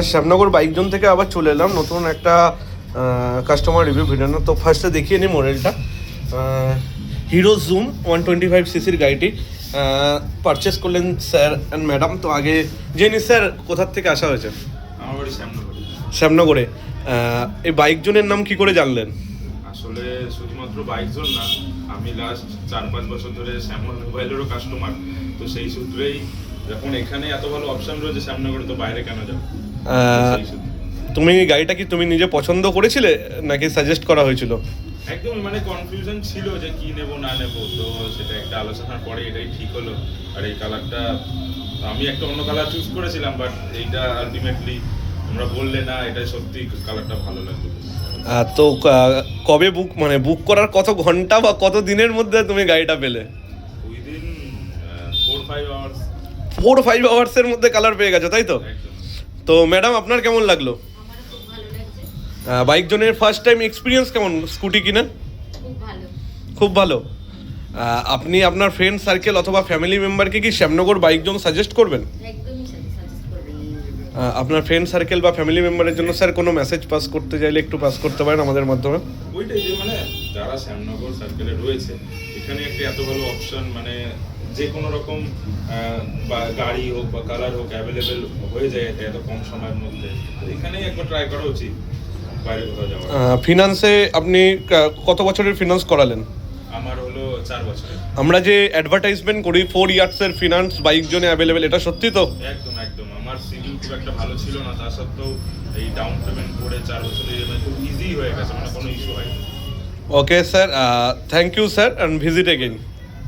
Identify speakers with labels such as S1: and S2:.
S1: Shyamnagar bike zone থেকে আবার চলে এলাম নতুন একটা কাস্টমার রিভিউ ভিডিও না। তো ফার্স্টে দেখিয়ে নিই মডেলটা। হিরো জুম 125 সিসির গাড়িটি পারচেস করলেন স্যার অ্যান্ড ম্যাডাম। তো আগে জেনি স্যার কোথার থেকে আসা হয়েছে?
S2: আমার বাড়ি শ্যামনগরে।
S1: শ্যামনগরে। এই বাইক জোনের নাম কি করে জানলেন?
S2: আসলে শুধুমাত্র বাইক জোন না, আমি লাস্ট 4-5 বছর ধরে শ্যামল মোবাইলেরও কাস্টমার। তো সেই সূত্রেই যখন এখানে এত ভালো অপশন রয়েছে শ্যামনগরে, তো বাইরে কেন যাবো?
S1: তুমি গাড়িটা কি তুমি নিজে পছন্দ করেছিলে নাকি সাজেস্ট করা হয়েছিল?
S2: একদম মানে কনফিউশন ছিল যে কি নেব না নেব, তো সেটা একটা আলোচনার পরে এটাই ঠিক হলো। আর এই কালারটা আমি একটা অন্য কালার চুজ করেছিলাম, বাট এইটা আলটিমেটলি তোমরা বললে না, এটা সত্যি কালারটা ভালো লাগলো।
S1: তো কবে বুক করার কত ঘন্টা বা কত দিনের মধ্যে তুমি গাড়িটা পেলে?
S2: Within 4-5 hours.
S1: 4-5 আওয়ার্সের মধ্যে কালার পেয়ে গেছো, তাই তো? তো ম্যাডাম আপনার কেমন লাগলো? বাইক জোনের ফার্স্ট টাইম এক্সপিরিয়েন্স কেমন স্কুটি কিনে? খুব ভালো। আপনি আপনার ফ্রেন্ড সার্কেল অথবা ফ্যামিলি মেম্বারকে কি শ্যামনগর বাইক জোন সাজেস্ট করবেন? আপনার ফ্রেন্ড সার্কেল বা ফ্যামিলি মেম্বারের জন্য স্যার কোনো মেসেজ পাস করতে চাইলে একটু পাস করতে পারেন আমাদের মাধ্যমে।
S2: ওইটাই যে মানে যারা শ্যামনগর সার্কেলে রয়েছে, এখানে একটা এত ভালো অপশন, মানে যে কোনো রকম বা গাড়ি হোক বা কালার হোক অ্যাভেলেবেল হয়ে যায় এত কম সময়ের মধ্যে। এখানেই একবার ট্রাই করা উচিত, বাইরে কোথাও যাওয়া।
S1: ফিনান্সে আপনি কত বছরের ফিনান্স করালেন?
S2: আমার হলো 4 বছরের।
S1: আমরা যে অ্যাডভার্টাইজমেন্ট করি 4 ইয়ার্সের ফিনান্স বাইক জোনে অ্যাভেলেবেল, এটা সত্যি তো?
S2: একদম একদম। আমার সিভিল খুব একটা ভালো ছিল না, তা সত্ত্বেও এই ডাউন পেমেন্ট করে 4 বছরের ইএমআই খুব ইজি হয়ে গেছে, মানে কোনো ইস্যু হয়নি।
S1: Okay sir, thank you sir and visit again.